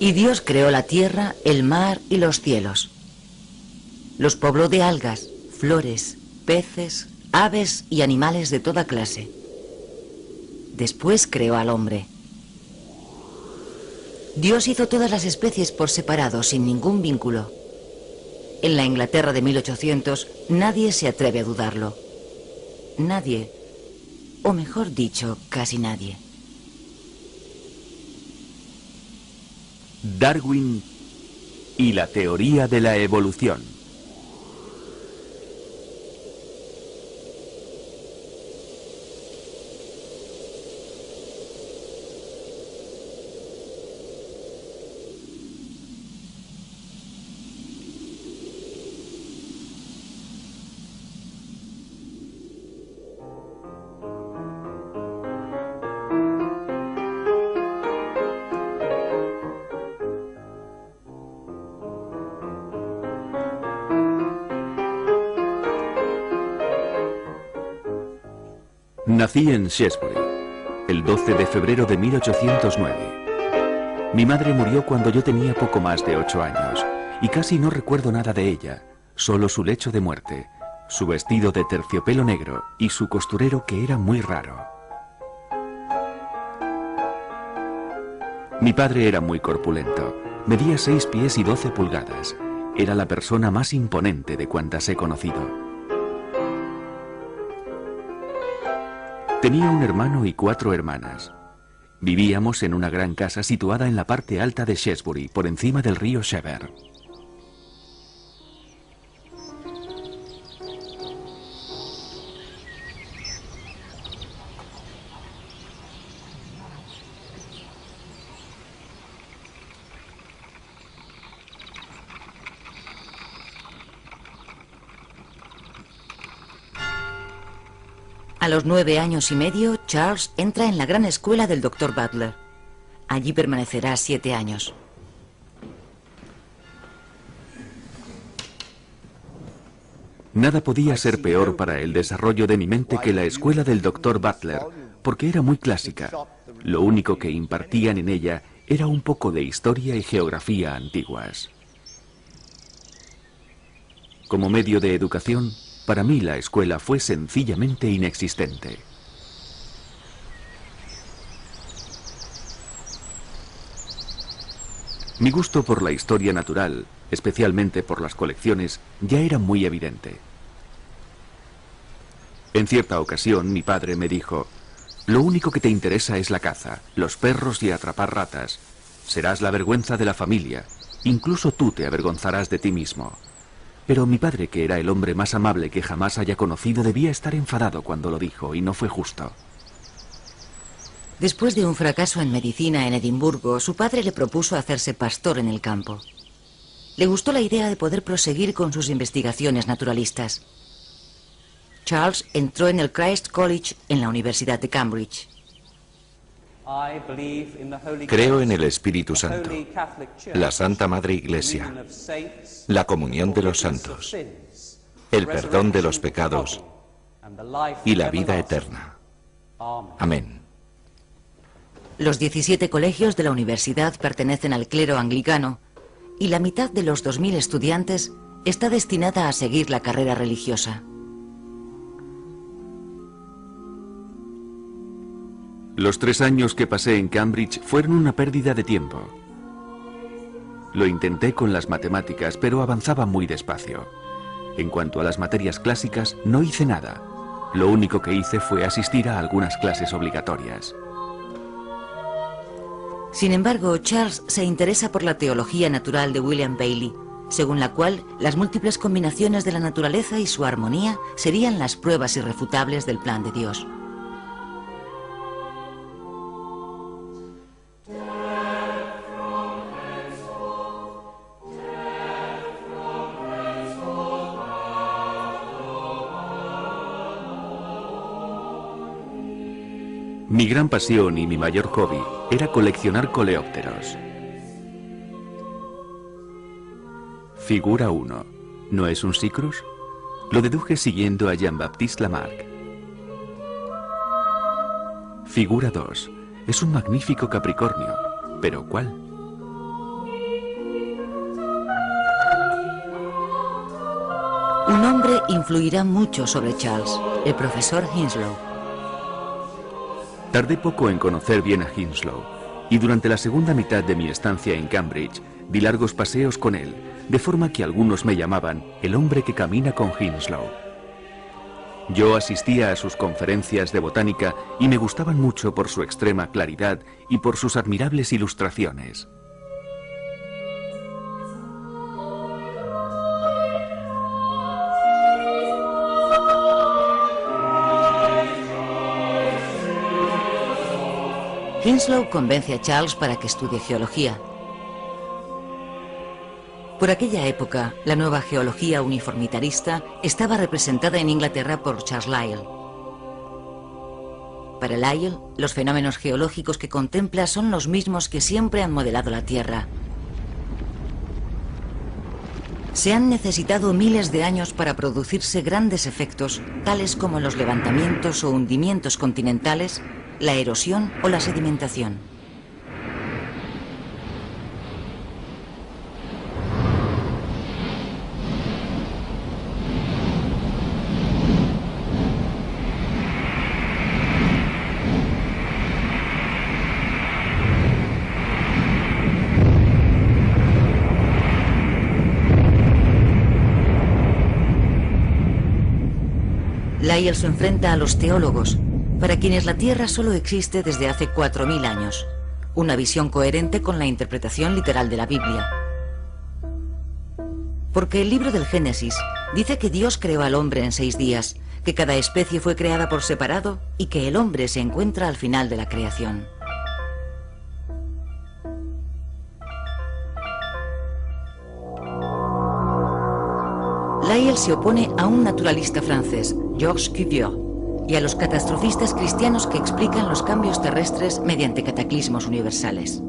Y Dios creó la tierra, el mar y los cielos. Los pobló de algas, flores, peces, aves y animales de toda clase. Después creó al hombre. Dios hizo todas las especies por separado, sin ningún vínculo. En la Inglaterra de 1800, nadie se atreve a dudarlo. Nadie, o mejor dicho, casi nadie. Darwin y la teoría de la evolución. Nací en Shrewsbury, el 12 de febrero de 1809. Mi madre murió cuando yo tenía poco más de 8 años, y casi no recuerdo nada de ella, solo su lecho de muerte, su vestido de terciopelo negro y su costurero que era muy raro. Mi padre era muy corpulento, medía 6 pies y 12 pulgadas, era la persona más imponente de cuantas he conocido. Tenía un hermano y 4 hermanas. Vivíamos en una gran casa situada en la parte alta de Shrewsbury, por encima del río Severn. A los 9 años y medio, Charles entra en la gran escuela del Dr. Butler. Allí permanecerá 7 años. Nada podía ser peor para el desarrollo de mi mente que la escuela del Dr. Butler, porque era muy clásica. Lo único que impartían en ella era un poco de historia y geografía antiguas. Como medio de educación, para mí la escuela fue sencillamente inexistente. Mi gusto por la historia natural, especialmente por las colecciones, ya era muy evidente. En cierta ocasión mi padre me dijo: «Lo único que te interesa es la caza, los perros y atrapar ratas. Serás la vergüenza de la familia, incluso tú te avergonzarás de ti mismo». Pero mi padre, que era el hombre más amable que jamás haya conocido, debía estar enfadado cuando lo dijo, y no fue justo. Después de un fracaso en medicina en Edimburgo, su padre le propuso hacerse pastor en el campo. Le gustó la idea de poder proseguir con sus investigaciones naturalistas. Charles entró en el Christ College en la Universidad de Cambridge. Creo en el Espíritu Santo, la Santa Madre Iglesia, la comunión de los santos, el perdón de los pecados y la vida eterna. Amén. Los 17 colegios de la universidad pertenecen al clero anglicano y la mitad de los 2000 estudiantes está destinada a seguir la carrera religiosa. Los 3 años que pasé en Cambridge fueron una pérdida de tiempo. Lo intenté con las matemáticas, pero avanzaba muy despacio. En cuanto a las materias clásicas, no hice nada. Lo único que hice fue asistir a algunas clases obligatorias. Sin embargo, Charles se interesa por la teología natural de William Bailey, según la cual las múltiples combinaciones de la naturaleza y su armonía serían las pruebas irrefutables del plan de Dios. Mi gran pasión y mi mayor hobby era coleccionar coleópteros. Figura 1. ¿No es un Cycrus? Lo deduje siguiendo a Jean-Baptiste Lamarck. Figura 2. Es un magnífico Capricornio. ¿Pero cuál? influirá mucho sobre Charles, el profesor Hinslow. Tardé poco en conocer bien a Hinslow, y durante la segunda mitad de mi estancia en Cambridge di largos paseos con él, de forma que algunos me llamaban el hombre que camina con Hinslow. Yo asistía a sus conferencias de botánica y me gustaban mucho por su extrema claridad y por sus admirables ilustraciones. Hinslow convence a Charles para que estudie geología. Por aquella época, la nueva geología uniformitarista estaba representada en Inglaterra por Charles Lyell. Para Lyell, los fenómenos geológicos que contempla son los mismos que siempre han modelado la Tierra. Se han necesitado miles de años para producirse grandes efectos, tales como los levantamientos o hundimientos continentales, la erosión o la sedimentación. Lyell se enfrenta a los teólogos, para quienes la Tierra solo existe desde hace 4000 años, una visión coherente con la interpretación literal de la Biblia. Porque el libro del Génesis dice que Dios creó al hombre en 6 días, que cada especie fue creada por separado y que el hombre se encuentra al final de la creación. Lyell se opone a un naturalista francés, Georges Cuvier, y a los catastrofistas cristianos que explican los cambios terrestres mediante cataclismos universales.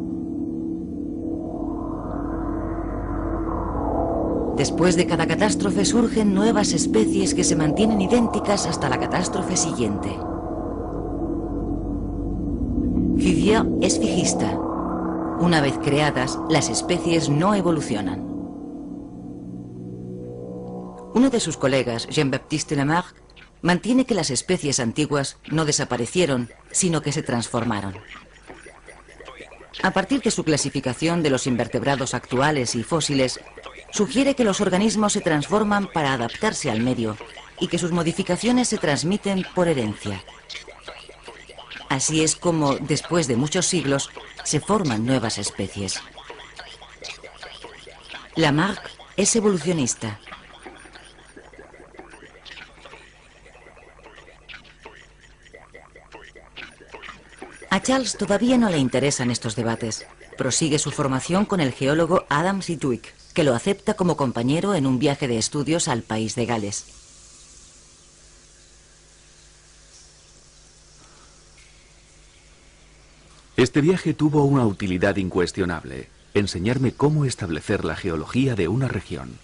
Después de cada catástrofe surgen nuevas especies que se mantienen idénticas hasta la catástrofe siguiente. Cuvier es fijista. Una vez creadas, las especies no evolucionan. Uno de sus colegas, Jean-Baptiste Lamarck, mantiene que las especies antiguas no desaparecieron, sino que se transformaron. A partir de su clasificación de los invertebrados actuales y fósiles, sugiere que los organismos se transforman para adaptarse al medio y que sus modificaciones se transmiten por herencia. Así es como, después de muchos siglos, se forman nuevas especies. Lamarck es evolucionista. A Charles todavía no le interesan estos debates. Prosigue su formación con el geólogo Adam Sidgwick, que lo acepta como compañero en un viaje de estudios al país de Gales. Este viaje tuvo una utilidad incuestionable: enseñarme cómo establecer la geología de una región.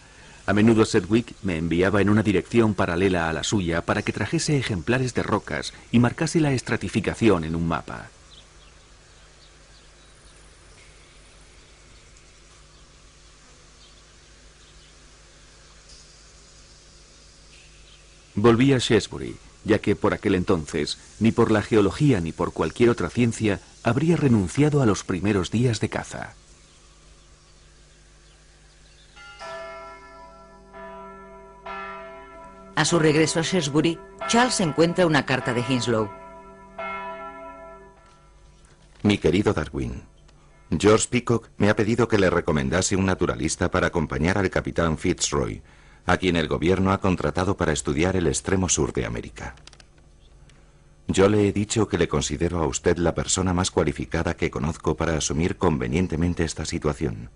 A menudo Sedgwick me enviaba en una dirección paralela a la suya para que trajese ejemplares de rocas y marcase la estratificación en un mapa. Volví a Shrewsbury, ya que por aquel entonces, ni por la geología ni por cualquier otra ciencia, habría renunciado a los primeros días de caza. A su regreso a Shrewsbury, Charles encuentra una carta de Hinslow. Mi querido Darwin, George Peacock me ha pedido que le recomendase un naturalista para acompañar al capitán Fitzroy, a quien el gobierno ha contratado para estudiar el extremo sur de América. Yo le he dicho que le considero a usted la persona más cualificada que conozco para asumir convenientemente esta situación.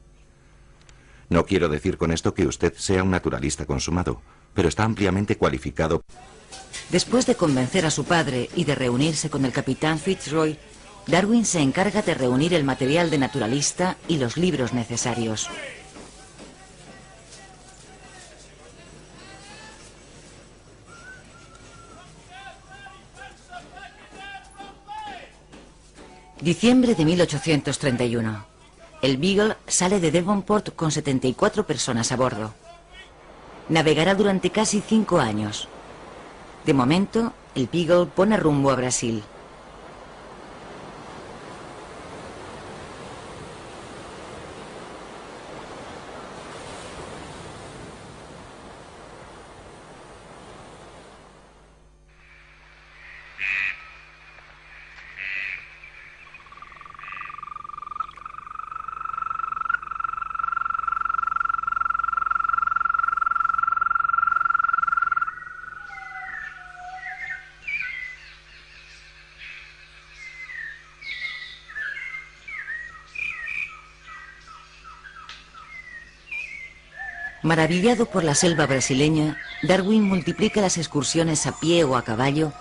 No quiero decir con esto que usted sea un naturalista consumado, pero está ampliamente cualificado. Después de convencer a su padre y de reunirse con el capitán Fitzroy, Darwin se encarga de reunir el material de naturalista y los libros necesarios. Diciembre de 1831. El Beagle sale de Devonport con 74 personas a bordo. Navegará durante casi 5 años. De momento, el Beagle pone rumbo a Brasil. Maravillado por la selva brasileña, Darwin multiplica las excursiones a pie o a caballo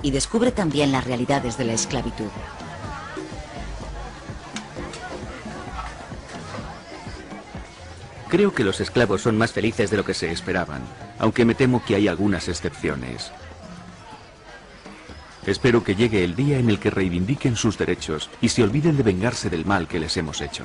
y descubre también las realidades de la esclavitud. Creo que los esclavos son más felices de lo que se esperaban, aunque me temo que hay algunas excepciones. Espero que llegue el día en el que reivindiquen sus derechos y se olviden de vengarse del mal que les hemos hecho.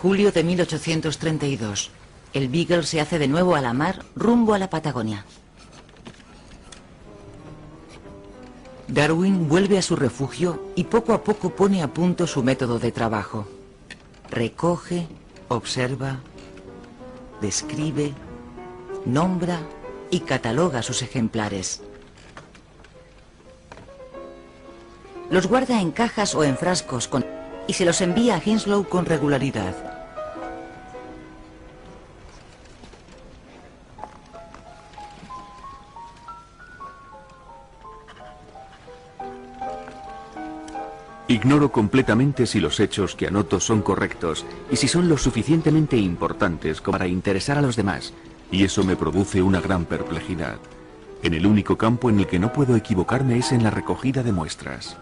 Julio de 1832. El Beagle se hace de nuevo a la mar, rumbo a la Patagonia. Darwin vuelve a su refugio y poco a poco pone a punto su método de trabajo. Recoge, observa, describe, nombra y cataloga sus ejemplares. Los guarda en cajas o en frascos y se los envía a Henslow con regularidad. Ignoro completamente si los hechos que anoto son correctos y si son lo suficientemente importantes como para interesar a los demás, y eso me produce una gran perplejidad. En el único campo en el que no puedo equivocarme es en la recogida de muestras.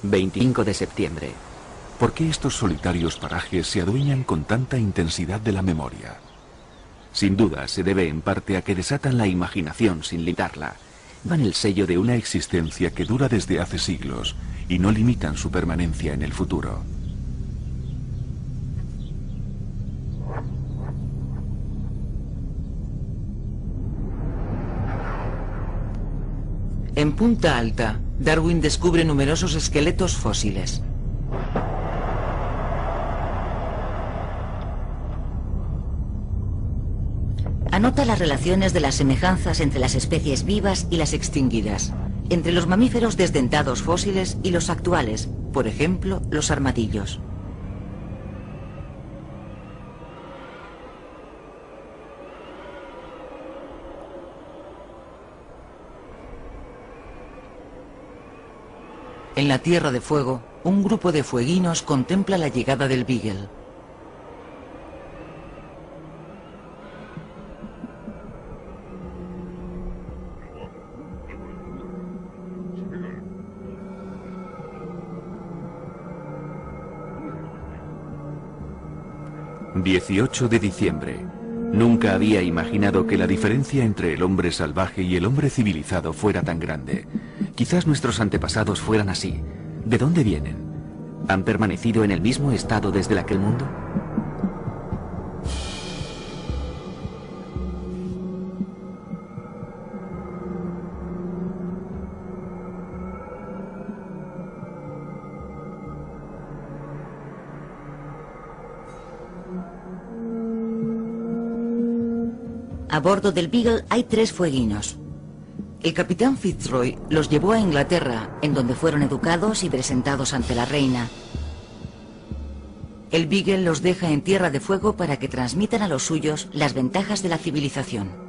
...25 de septiembre. ¿Por qué estos solitarios parajes se adueñan con tanta intensidad de la memoria? Sin duda se debe en parte a que desatan la imaginación sin limitarla. Van el sello de una existencia que dura desde hace siglos y no limitan su permanencia en el futuro. En Punta Alta, Darwin descubre numerosos esqueletos fósiles. Anota las relaciones de las semejanzas entre las especies vivas y las extinguidas, entre los mamíferos desdentados fósiles y los actuales, por ejemplo, los armadillos. En la Tierra de Fuego, un grupo de fueguinos contempla la llegada del Beagle. ...18 de diciembre... Nunca había imaginado que la diferencia entre el hombre salvaje y el hombre civilizado fuera tan grande. Quizás nuestros antepasados fueran así. ¿De dónde vienen? ¿Han permanecido en el mismo estado desde aquel mundo? A bordo del Beagle hay 3 fueguinos. El capitán Fitzroy los llevó a Inglaterra, en donde fueron educados y presentados ante la reina. El Beagle los deja en Tierra de Fuego para que transmitan a los suyos las ventajas de la civilización.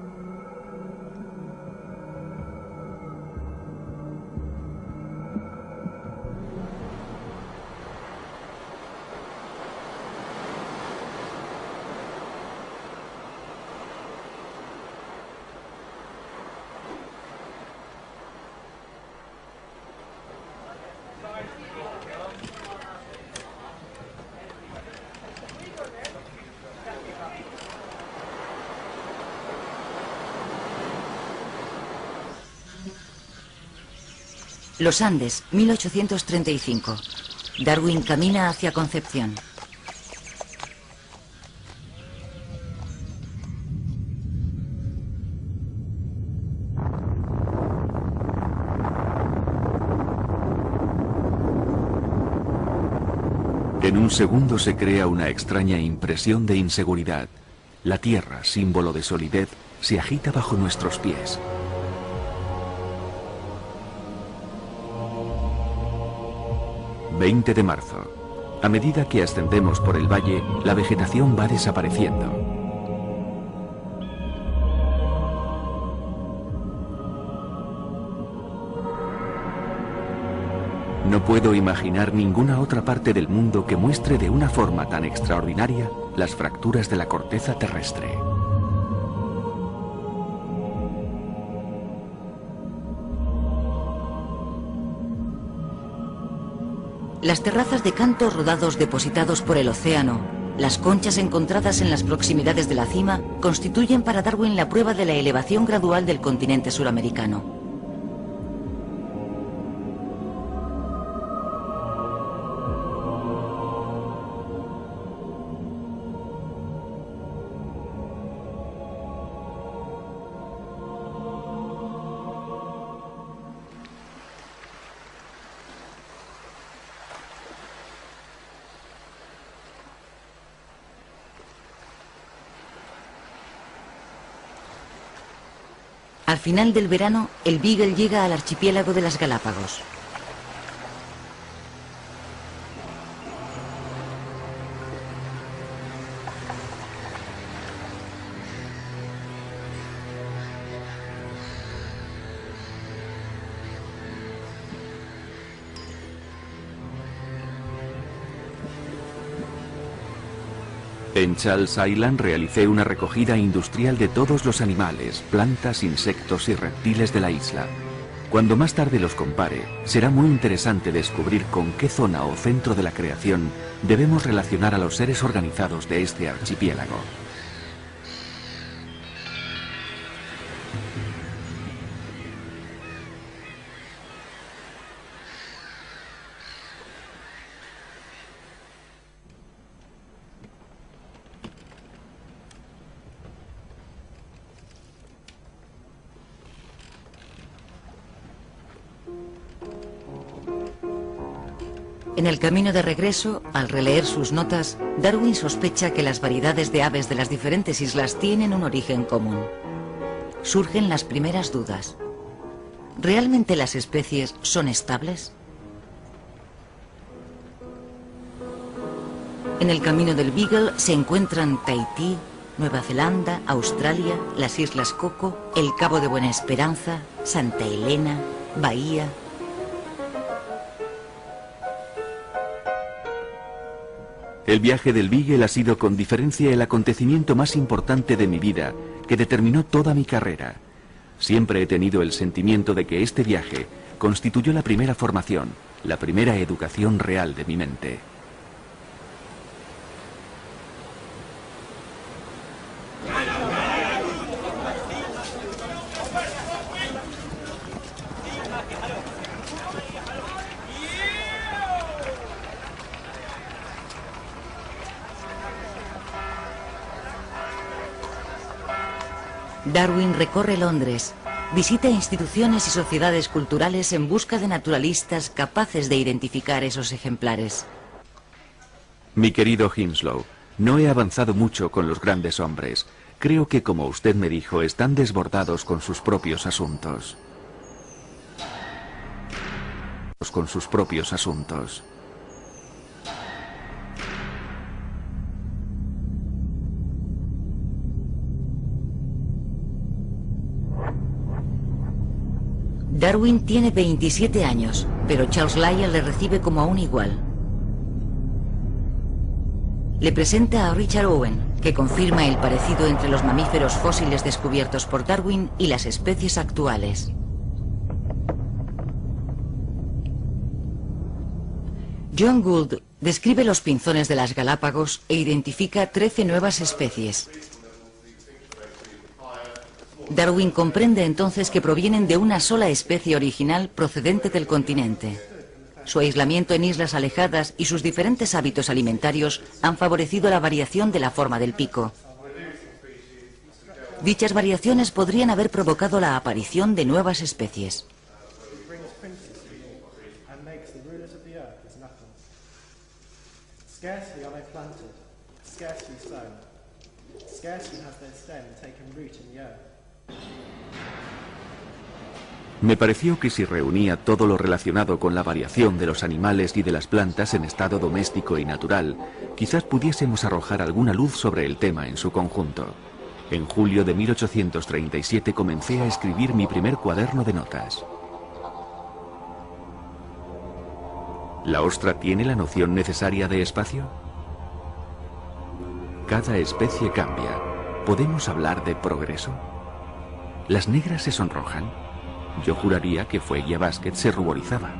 Los Andes, 1835. Darwin camina hacia Concepción. En un segundo se crea una extraña impresión de inseguridad. La tierra, símbolo de solidez, se agita bajo nuestros pies. ...20 de marzo. A medida que ascendemos por el valle, la vegetación va desapareciendo. No puedo imaginar ninguna otra parte del mundo que muestre de una forma tan extraordinaria las fracturas de la corteza terrestre. Las terrazas de canto rodados depositados por el océano, las conchas encontradas en las proximidades de la cima, constituyen para Darwin la prueba de la elevación gradual del continente suramericano. Al final del verano, el Beagle llega al archipiélago de las Galápagos. En Charles Island realicé una recogida industrial de todos los animales, plantas, insectos y reptiles de la isla. Cuando más tarde los compare, será muy interesante descubrir con qué zona o centro de la creación debemos relacionar a los seres organizados de este archipiélago. En el camino de regreso, al releer sus notas, Darwin sospecha que las variedades de aves de las diferentes islas tienen un origen común. Surgen las primeras dudas. ¿Realmente las especies son estables? En el camino del Beagle se encuentran Tahití, Nueva Zelanda, Australia, las Islas Coco, el Cabo de Buena Esperanza, Santa Elena, Bahía. El viaje del Beagle ha sido con diferencia el acontecimiento más importante de mi vida, que determinó toda mi carrera. Siempre he tenido el sentimiento de que este viaje constituyó la primera formación, la primera educación real de mi mente. Darwin recorre Londres, visita instituciones y sociedades culturales en busca de naturalistas capaces de identificar esos ejemplares. Mi querido Hinslow, no he avanzado mucho con los grandes hombres. Creo que, como usted me dijo, están desbordados con sus propios asuntos. con sus propios asuntos. Darwin tiene 27 años, pero Charles Lyell le recibe como a un igual. Le presenta a Richard Owen, que confirma el parecido entre los mamíferos fósiles descubiertos por Darwin y las especies actuales. John Gould describe los pinzones de las Galápagos e identifica 13 nuevas especies. Darwin comprende entonces que provienen de una sola especie original procedente del continente. Su aislamiento en islas alejadas y sus diferentes hábitos alimentarios han favorecido la variación de la forma del pico. Dichas variaciones podrían haber provocado la aparición de nuevas especies. Me pareció que si reunía todo lo relacionado con la variación de los animales y de las plantas en estado doméstico y natural, quizás pudiésemos arrojar alguna luz sobre el tema en su conjunto. En julio de 1837 comencé a escribir mi primer cuaderno de notas. ¿La ostra tiene la noción necesaria de espacio? Cada especie cambia. ¿Podemos hablar de progreso? ¿Las negras se sonrojan? Yo juraría que Fuegia Basket se ruborizaba.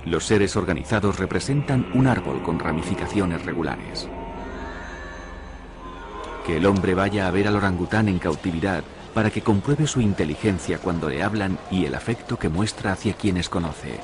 Los seres organizados representan un árbol con ramificaciones regulares. Que el hombre vaya a ver al orangután en cautividad para que compruebe su inteligencia cuando le hablan y el afecto que muestra hacia quienes conoce.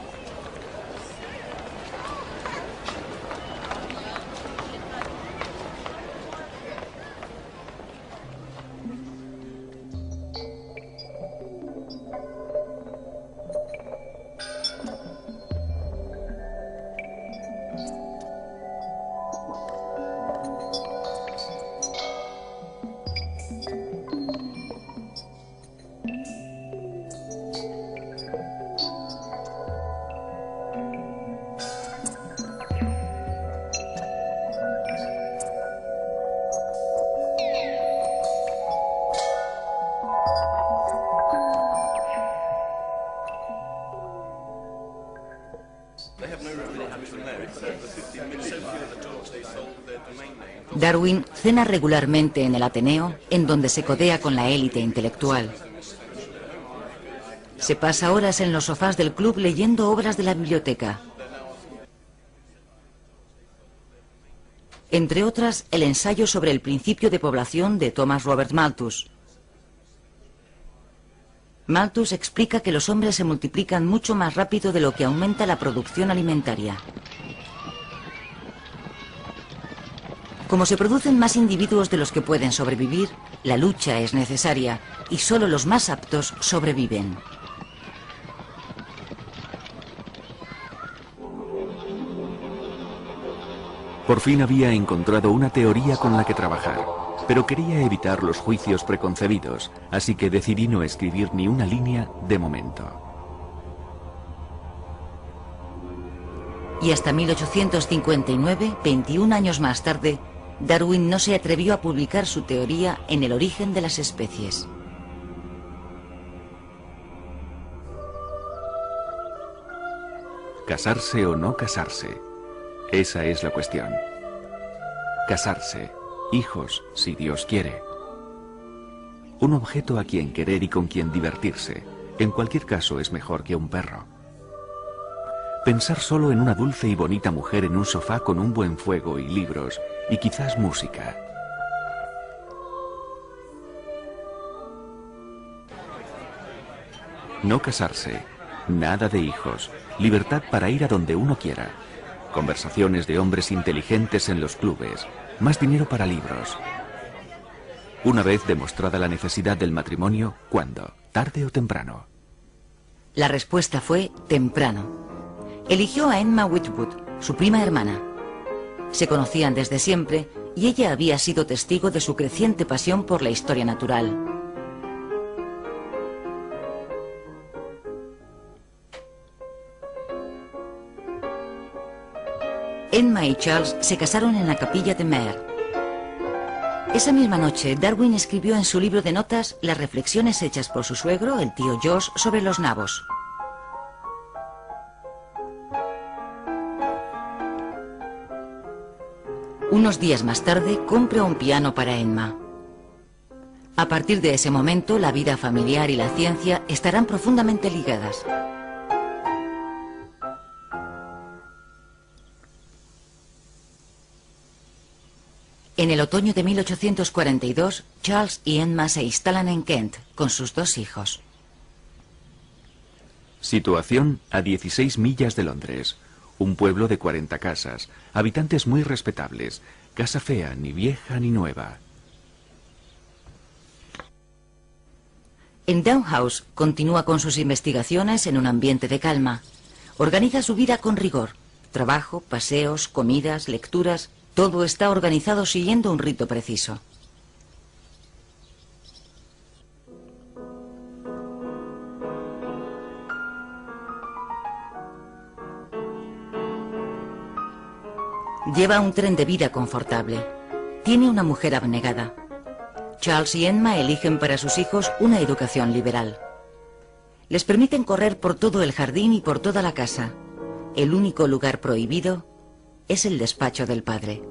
Darwin cena regularmente en el Ateneo, en donde se codea con la élite intelectual. Se pasa horas en los sofás del club leyendo obras de la biblioteca. Entre otras, el ensayo sobre el principio de población de Thomas Robert Malthus. Malthus explica que los hombres se multiplican mucho más rápido de lo que aumenta la producción alimentaria. Como se producen más individuos de los que pueden sobrevivir, la lucha es necesaria y solo los más aptos sobreviven. Por fin había encontrado una teoría con la que trabajar, pero quería evitar los juicios preconcebidos, así que decidí no escribir ni una línea de momento. Y hasta 1859, 21 años más tarde, Darwin no se atrevió a publicar su teoría en el origen de las especies. ¿Casarse o no casarse? Esa es la cuestión. Casarse, hijos, si Dios quiere. Un objeto a quien querer y con quien divertirse. En cualquier caso es mejor que un perro. Pensar solo en una dulce y bonita mujer en un sofá con un buen fuego y libros, y quizás música. No casarse, nada de hijos, libertad para ir a donde uno quiera. Conversaciones de hombres inteligentes en los clubes, más dinero para libros. Una vez demostrada la necesidad del matrimonio, ¿cuándo? ¿Tarde o temprano? La respuesta fue temprano. Eligió a Emma Whitwood, su prima hermana. Se conocían desde siempre y ella había sido testigo de su creciente pasión por la historia natural. Emma y Charles se casaron en la capilla de Meer. Esa misma noche, Darwin escribió en su libro de notas las reflexiones hechas por su suegro, el tío Josh, sobre los nabos. Unos días más tarde, compra un piano para Emma. A partir de ese momento, la vida familiar y la ciencia estarán profundamente ligadas. En el otoño de 1842, Charles y Emma se instalan en Kent con sus 2 hijos. Situación a 16 millas de Londres. Un pueblo de 40 casas, habitantes muy respetables, casa fea, ni vieja ni nueva. En Down House continúa con sus investigaciones en un ambiente de calma. Organiza su vida con rigor. Trabajo, paseos, comidas, lecturas, todo está organizado siguiendo un rito preciso. Lleva un tren de vida confortable. Tiene una mujer abnegada. Charles y Emma eligen para sus hijos una educación liberal. Les permiten correr por todo el jardín y por toda la casa. El único lugar prohibido es el despacho del padre.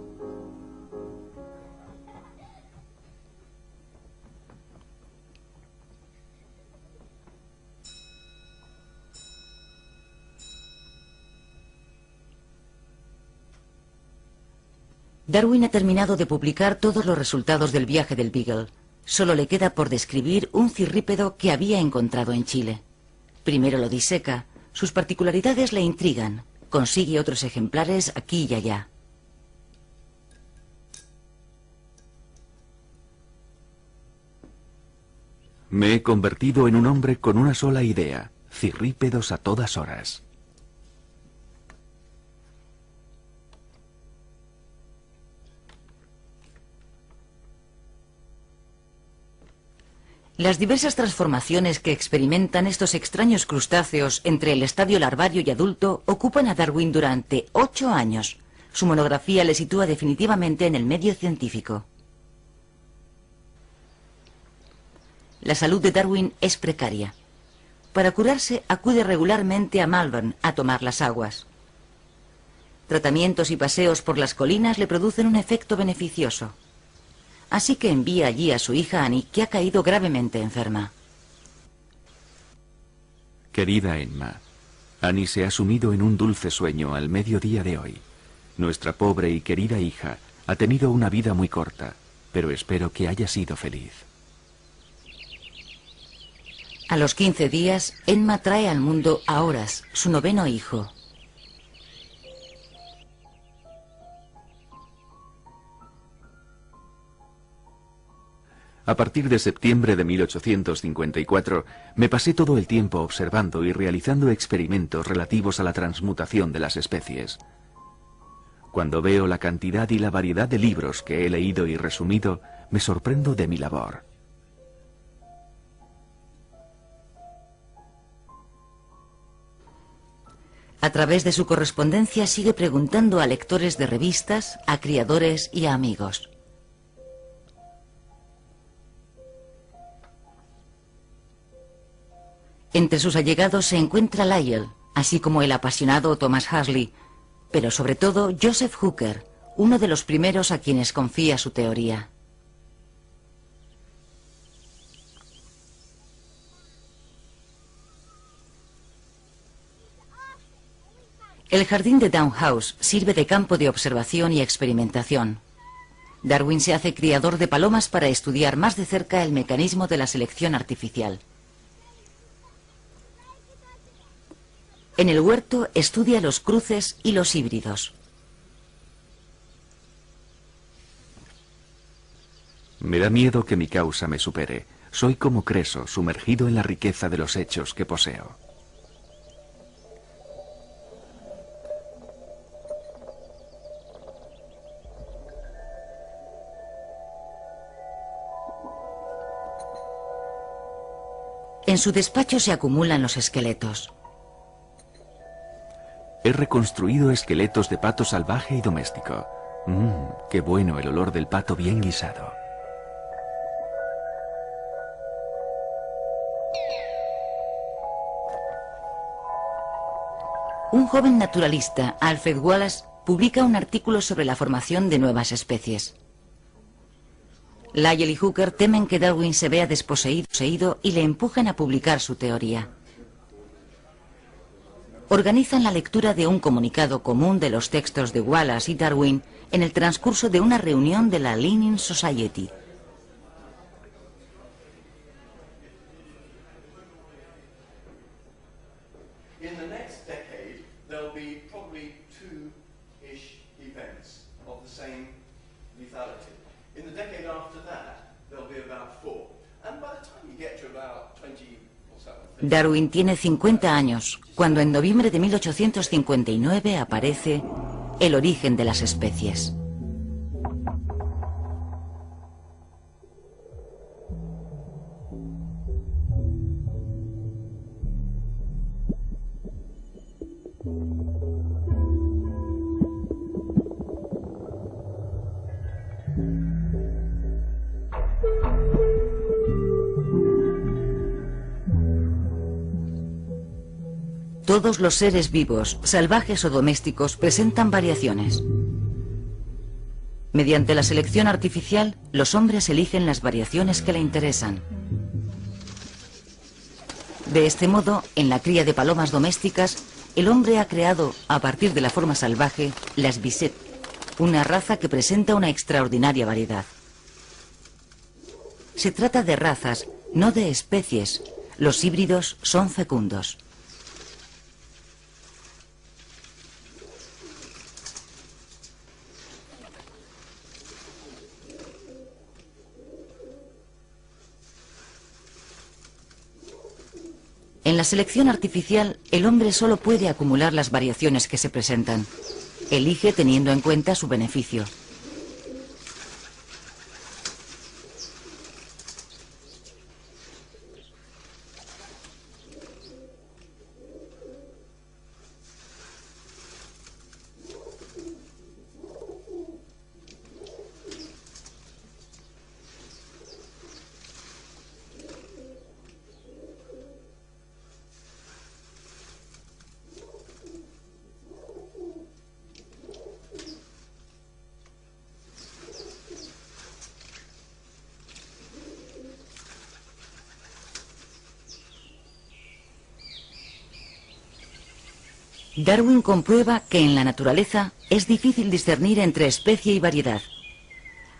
Darwin ha terminado de publicar todos los resultados del viaje del Beagle. Solo le queda por describir un cirrípedo que había encontrado en Chile. Primero lo diseca. Sus particularidades le intrigan. Consigue otros ejemplares aquí y allá. Me he convertido en un hombre con una sola idea: cirrípedos a todas horas. Las diversas transformaciones que experimentan estos extraños crustáceos entre el estadio larvario y adulto ocupan a Darwin durante 8 años. Su monografía le sitúa definitivamente en el medio científico. La salud de Darwin es precaria. Para curarse acude regularmente a Malvern a tomar las aguas. Tratamientos y paseos por las colinas le producen un efecto beneficioso. Así que envía allí a su hija Annie, que ha caído gravemente enferma. Querida Emma, Annie se ha sumido en un dulce sueño al mediodía de hoy. Nuestra pobre y querida hija ha tenido una vida muy corta, pero espero que haya sido feliz. A los 15 días, Emma trae al mundo a Horace, su 9º hijo. A partir de septiembre de 1854, me pasé todo el tiempo observando y realizando experimentos relativos a la transmutación de las especies. Cuando veo la cantidad y la variedad de libros que he leído y resumido, me sorprendo de mi labor. A través de su correspondencia sigue preguntando a lectores de revistas, a criadores y a amigos. Entre sus allegados se encuentra Lyell, así como el apasionado Thomas Huxley, pero sobre todo Joseph Hooker, uno de los primeros a quienes confía su teoría. El jardín de Down House sirve de campo de observación y experimentación. Darwin se hace criador de palomas para estudiar más de cerca el mecanismo de la selección artificial. En el huerto estudia los cruces y los híbridos. Me da miedo que mi causa me supere. Soy como Creso, sumergido en la riqueza de los hechos que poseo. En su despacho se acumulan los esqueletos. He reconstruido esqueletos de pato salvaje y doméstico. Qué bueno el olor del pato bien guisado. Un joven naturalista, Alfred Wallace, publica un artículo sobre la formación de nuevas especies. Lyell y Hooker temen que Darwin se vea desposeído y le empujan a publicar su teoría. Organizan la lectura de un comunicado común de los textos de Wallace y Darwin en el transcurso de una reunión de la Linnean Society. Darwin tiene 50 años, cuando en noviembre de 1859 aparece El origen de las especies. Todos los seres vivos, salvajes o domésticos, presentan variaciones. Mediante la selección artificial, los hombres eligen las variaciones que le interesan. De este modo, en la cría de palomas domésticas, el hombre ha creado, a partir de la forma salvaje, las Bisset, una raza que presenta una extraordinaria variedad. Se trata de razas, no de especies. Los híbridos son fecundos. En la selección artificial, el hombre solo puede acumular las variaciones que se presentan. Elige teniendo en cuenta su beneficio. Darwin comprueba que en la naturaleza es difícil discernir entre especie y variedad.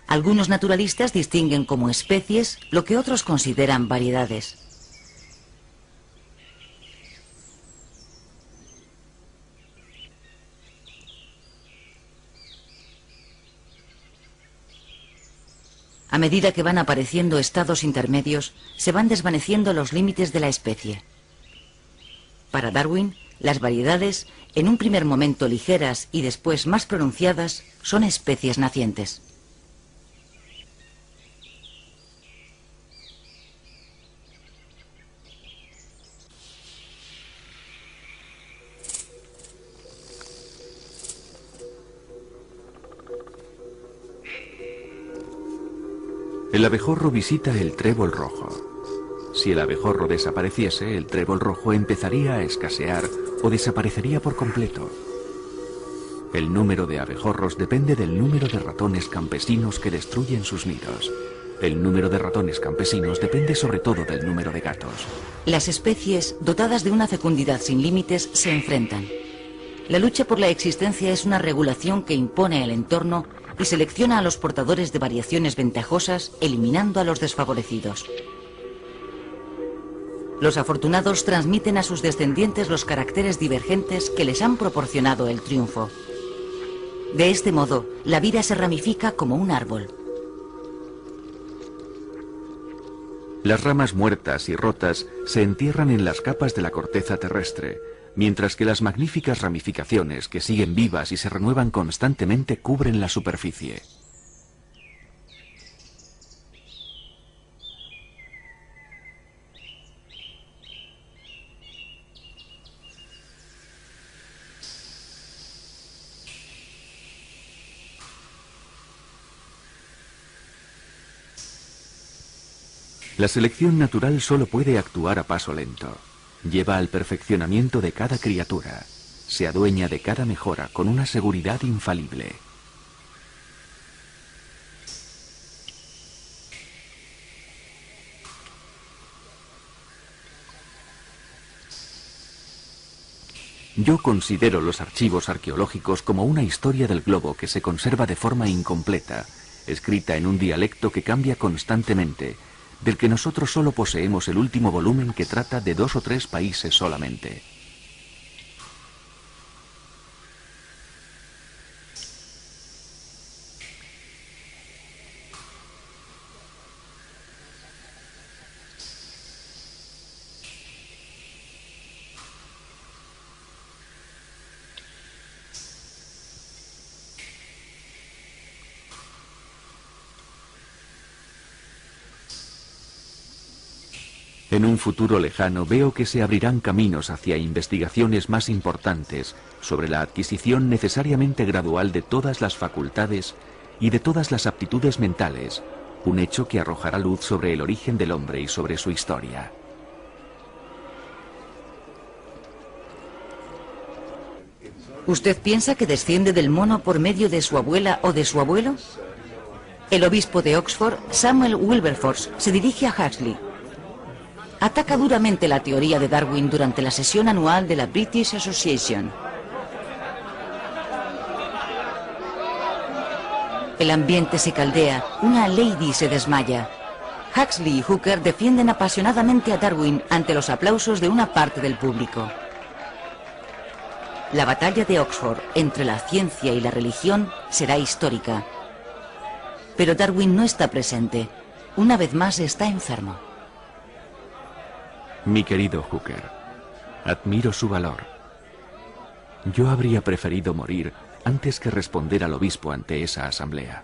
Algunos naturalistas distinguen como especies lo que otros consideran variedades. A medida que van apareciendo estados intermedios, se van desvaneciendo los límites de la especie. Para Darwin, las variedades, en un primer momento ligeras y después más pronunciadas, son especies nacientes. El abejorro visita el trébol rojo. Si el abejorro desapareciese, el trébol rojo empezaría a escasear o desaparecería por completo. El número de abejorros depende del número de ratones campesinos que destruyen sus nidos. El número de ratones campesinos depende sobre todo del número de gatos. Las especies, dotadas de una fecundidad sin límites, se enfrentan. La lucha por la existencia es una regulación que impone el entorno y selecciona a los portadores de variaciones ventajosas, eliminando a los desfavorecidos. Los afortunados transmiten a sus descendientes los caracteres divergentes que les han proporcionado el triunfo. De este modo, la vida se ramifica como un árbol. Las ramas muertas y rotas se entierran en las capas de la corteza terrestre, mientras que las magníficas ramificaciones que siguen vivas y se renuevan constantemente cubren la superficie. La selección natural solo puede actuar a paso lento. Lleva al perfeccionamiento de cada criatura. Se adueña de cada mejora con una seguridad infalible. Yo considero los archivos arqueológicos como una historia del globo que se conserva de forma incompleta, escrita en un dialecto que cambia constantemente, del que nosotros solo poseemos el último volumen que trata de 2 o 3 países solamente. En un futuro lejano veo que se abrirán caminos hacia investigaciones más importantes sobre la adquisición necesariamente gradual de todas las facultades y de todas las aptitudes mentales, un hecho que arrojará luz sobre el origen del hombre y sobre su historia. ¿Usted piensa que desciende del mono por medio de su abuela o de su abuelo? El obispo de Oxford, Samuel Wilberforce, se dirige a Huxley. Ataca duramente la teoría de Darwin durante la sesión anual de la British Association. El ambiente se caldea, una lady se desmaya. Huxley y Hooker defienden apasionadamente a Darwin ante los aplausos de una parte del público. La batalla de Oxford entre la ciencia y la religión será histórica. Pero Darwin no está presente. Una vez más está enfermo. Mi querido Hooker, admiro su valor. Yo habría preferido morir antes que responder al obispo ante esa asamblea.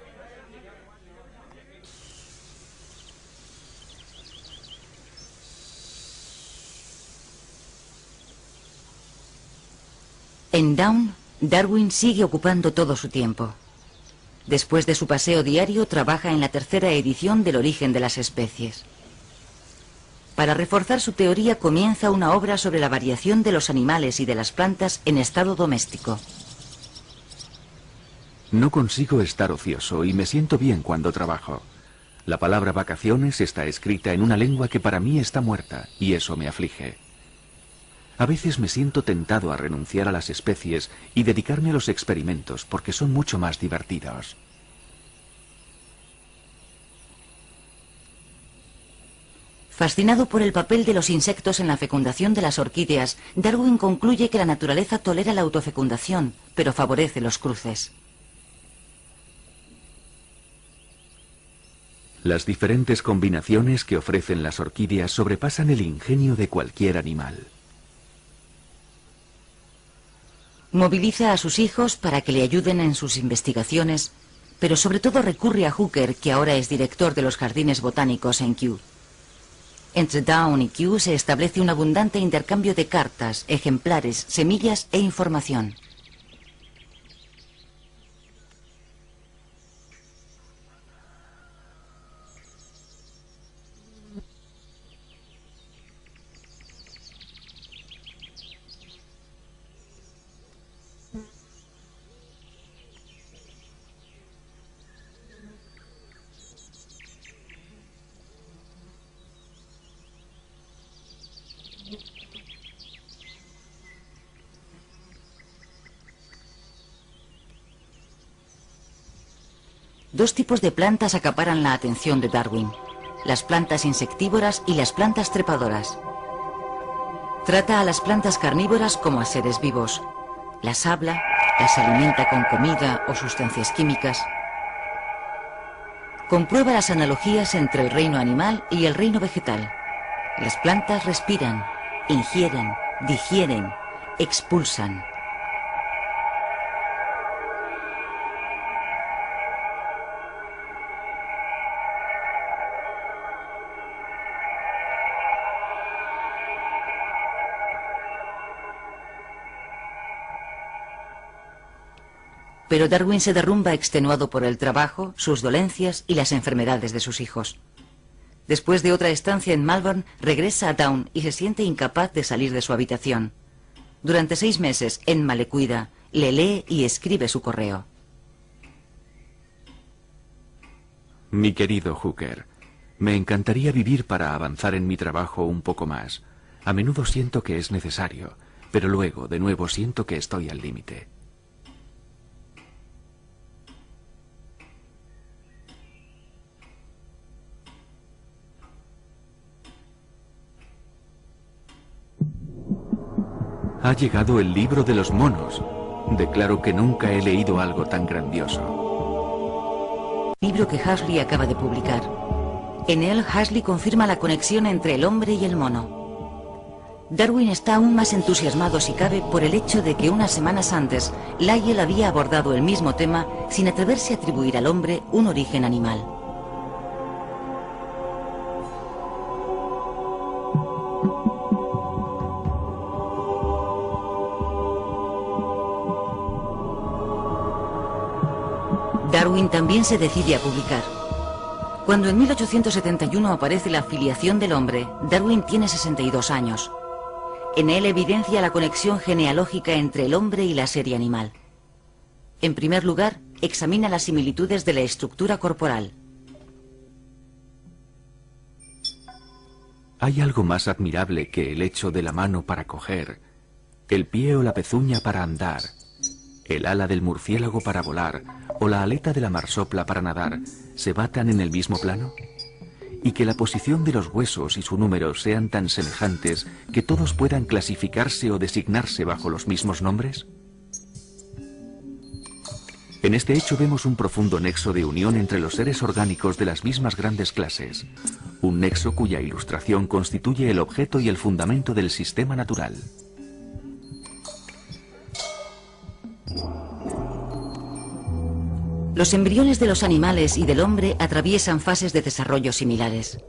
En Down, Darwin sigue ocupando todo su tiempo. Después de su paseo diario, trabaja en la 3ª edición del Origen de las especies. Para reforzar su teoría comienza una obra sobre la variación de los animales y de las plantas en estado doméstico. No consigo estar ocioso y me siento bien cuando trabajo. La palabra vacaciones está escrita en una lengua que para mí está muerta y eso me aflige. A veces me siento tentado a renunciar a las especies y dedicarme a los experimentos porque son mucho más divertidos. Fascinado por el papel de los insectos en la fecundación de las orquídeas, Darwin concluye que la naturaleza tolera la autofecundación, pero favorece los cruces. Las diferentes combinaciones que ofrecen las orquídeas sobrepasan el ingenio de cualquier animal. Moviliza a sus hijos para que le ayuden en sus investigaciones, pero sobre todo recurre a Hooker, que ahora es director de los jardines botánicos en Kew. Entre Down y Kew se establece un abundante intercambio de cartas, ejemplares, semillas e información. Dos tipos de plantas acaparan la atención de Darwin: las plantas insectívoras y las plantas trepadoras. Trata a las plantas carnívoras como a seres vivos. Las habla, las alimenta con comida o sustancias químicas. Comprueba las analogías entre el reino animal y el reino vegetal. Las plantas respiran, ingieren, digieren, expulsan. Pero Darwin se derrumba extenuado por el trabajo, sus dolencias y las enfermedades de sus hijos. Después de otra estancia en Malvern, regresa a Down y se siente incapaz de salir de su habitación. Durante 6 meses, Emma le cuida, le lee y escribe su correo. Mi querido Hooker, me encantaría vivir para avanzar en mi trabajo un poco más. A menudo siento que es necesario, pero luego, de nuevo, siento que estoy al límite. Ha llegado el libro de los monos. Declaro que nunca he leído algo tan grandioso. Libro que Huxley acaba de publicar. En él, Huxley confirma la conexión entre el hombre y el mono. Darwin está aún más entusiasmado, si cabe, por el hecho de que unas semanas antes, Lyell había abordado el mismo tema sin atreverse a atribuir al hombre un origen animal. Darwin también se decide a publicar. Cuando en 1871 aparece la filiación del hombre, Darwin tiene 62 años. En él evidencia la conexión genealógica entre el hombre y la serie animal. En primer lugar, examina las similitudes de la estructura corporal. ¿Hay algo más admirable que el hecho de la mano para coger, el pie o la pezuña para andar, el ala del murciélago para volar o la aleta de la marsopla para nadar se batan en el mismo plano? ¿Y que la posición de los huesos y su número sean tan semejantes que todos puedan clasificarse o designarse bajo los mismos nombres? En este hecho vemos un profundo nexo de unión entre los seres orgánicos de las mismas grandes clases, un nexo cuya ilustración constituye el objeto y el fundamento del sistema natural. Los embriones de los animales y del hombre atraviesan fases de desarrollo similares.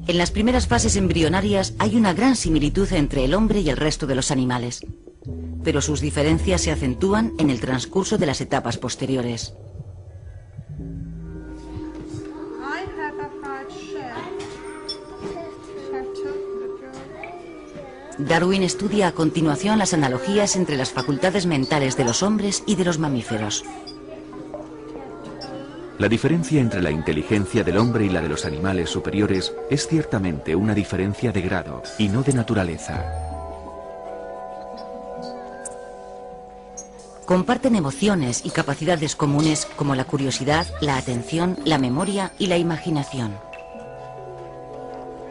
En las primeras fases embrionarias hay una gran similitud entre el hombre y el resto de los animales, pero sus diferencias se acentúan en el transcurso de las etapas posteriores. Darwin estudia a continuación las analogías entre las facultades mentales de los hombres y de los mamíferos. La diferencia entre la inteligencia del hombre y la de los animales superiores es ciertamente una diferencia de grado y no de naturaleza. Comparten emociones y capacidades comunes como la curiosidad, la atención, la memoria y la imaginación.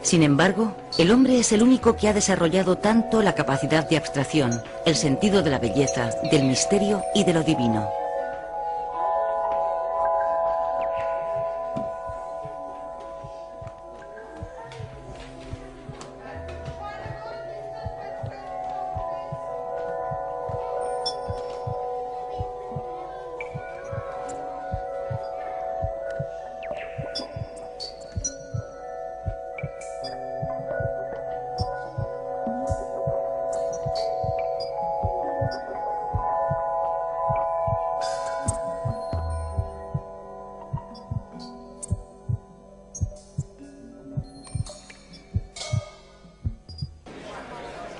Sin embargo, el hombre es el único que ha desarrollado tanto la capacidad de abstracción, el sentido de la belleza, del misterio y de lo divino.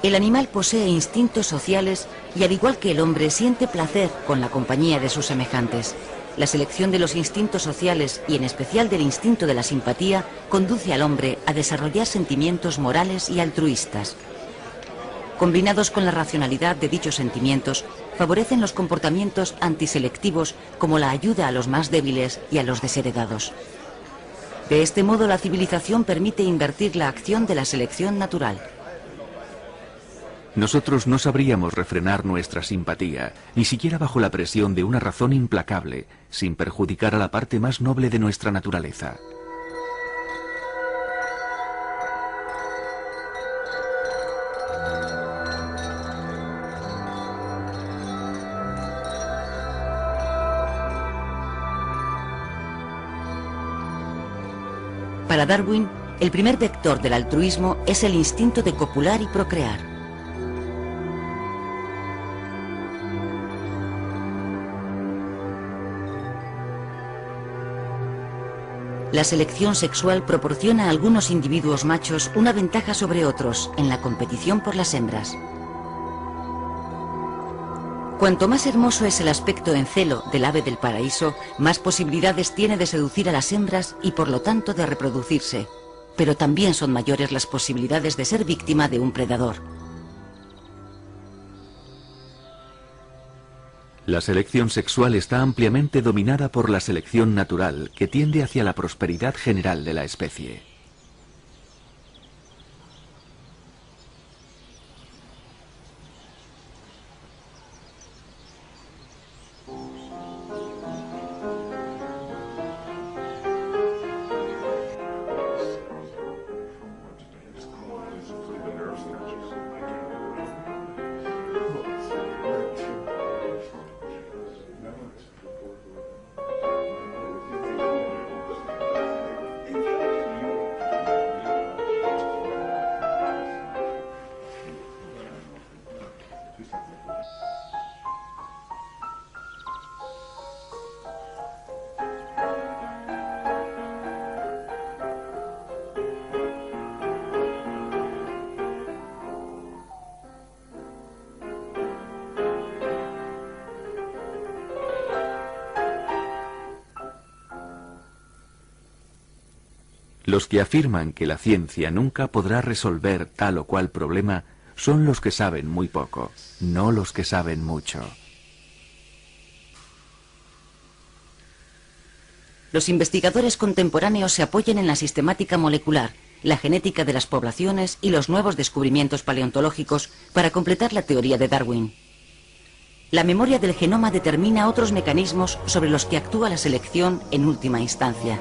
El animal posee instintos sociales y, al igual que el hombre, siente placer con la compañía de sus semejantes. La selección de los instintos sociales y en especial del instinto de la simpatía conduce al hombre a desarrollar sentimientos morales y altruistas. Combinados con la racionalidad de dichos sentimientos, favorecen los comportamientos antiselectivos como la ayuda a los más débiles y a los desheredados. De este modo, la civilización permite invertir la acción de la selección natural. Nosotros no sabríamos refrenar nuestra simpatía, ni siquiera bajo la presión de una razón implacable, sin perjudicar a la parte más noble de nuestra naturaleza. Para Darwin, el primer vector del altruismo es el instinto de copular y procrear. La selección sexual proporciona a algunos individuos machos una ventaja sobre otros en la competición por las hembras. Cuanto más hermoso es el aspecto en celo del ave del paraíso, más posibilidades tiene de seducir a las hembras y por lo tanto de reproducirse. Pero también son mayores las posibilidades de ser víctima de un predador. La selección sexual está ampliamente dominada por la selección natural, que tiende hacia la prosperidad general de la especie. Los que afirman que la ciencia nunca podrá resolver tal o cual problema son los que saben muy poco, no los que saben mucho. Los investigadores contemporáneos se apoyan en la sistemática molecular, la genética de las poblaciones y los nuevos descubrimientos paleontológicos para completar la teoría de Darwin. La memoria del genoma determina otros mecanismos sobre los que actúa la selección en última instancia.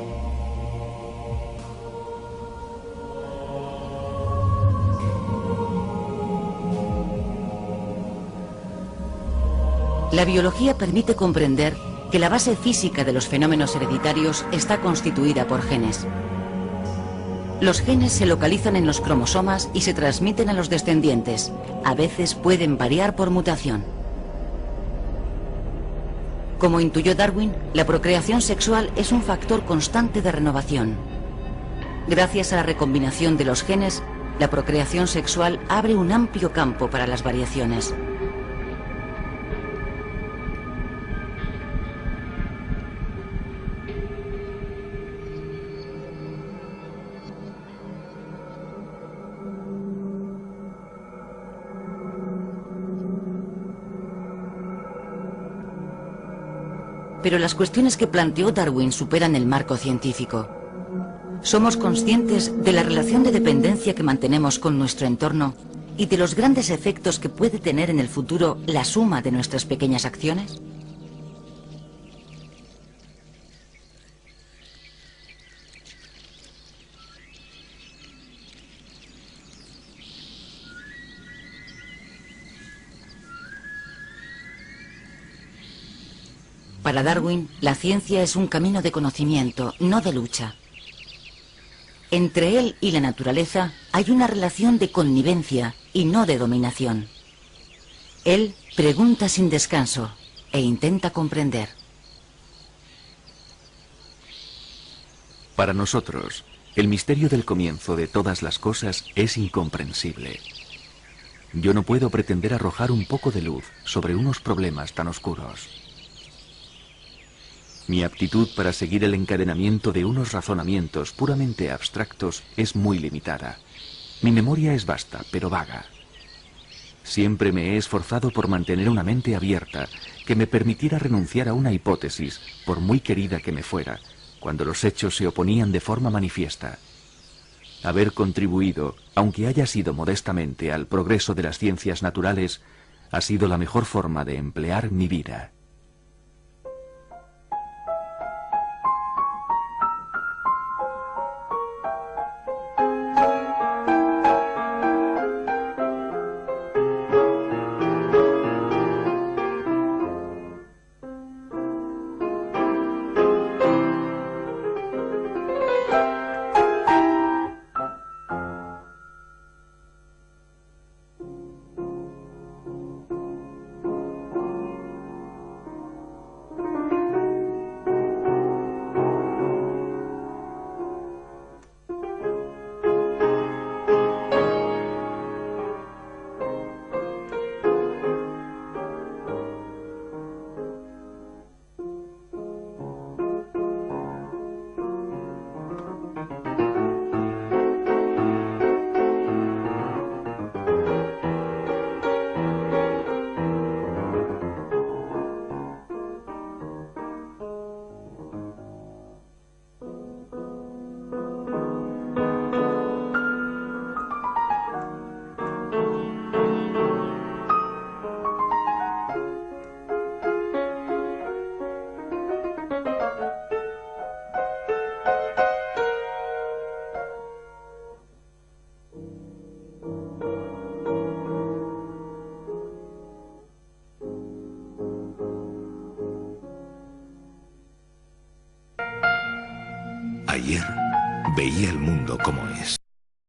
La biología permite comprender que la base física de los fenómenos hereditarios está constituida por genes. Los genes se localizan en los cromosomas y se transmiten a los descendientes. A veces pueden variar por mutación. Como intuyó Darwin, la procreación sexual es un factor constante de renovación. Gracias a la recombinación de los genes, la procreación sexual abre un amplio campo para las variaciones. Pero las cuestiones que planteó Darwin superan el marco científico. Somos conscientes de la relación de dependencia que mantenemos con nuestro entorno y de los grandes efectos que puede tener en el futuro la suma de nuestras pequeñas acciones. Para Darwin, la ciencia es un camino de conocimiento, no de lucha. Entre él y la naturaleza hay una relación de connivencia y no de dominación. Él pregunta sin descanso e intenta comprender. Para nosotros, el misterio del comienzo de todas las cosas es incomprensible. Yo no puedo pretender arrojar un poco de luz sobre unos problemas tan oscuros. Mi aptitud para seguir el encadenamiento de unos razonamientos puramente abstractos es muy limitada. Mi memoria es vasta, pero vaga. Siempre me he esforzado por mantener una mente abierta que me permitiera renunciar a una hipótesis, por muy querida que me fuera, cuando los hechos se oponían de forma manifiesta. Haber contribuido, aunque haya sido modestamente, al progreso de las ciencias naturales, ha sido la mejor forma de emplear mi vida. ayer veía el mundo como es.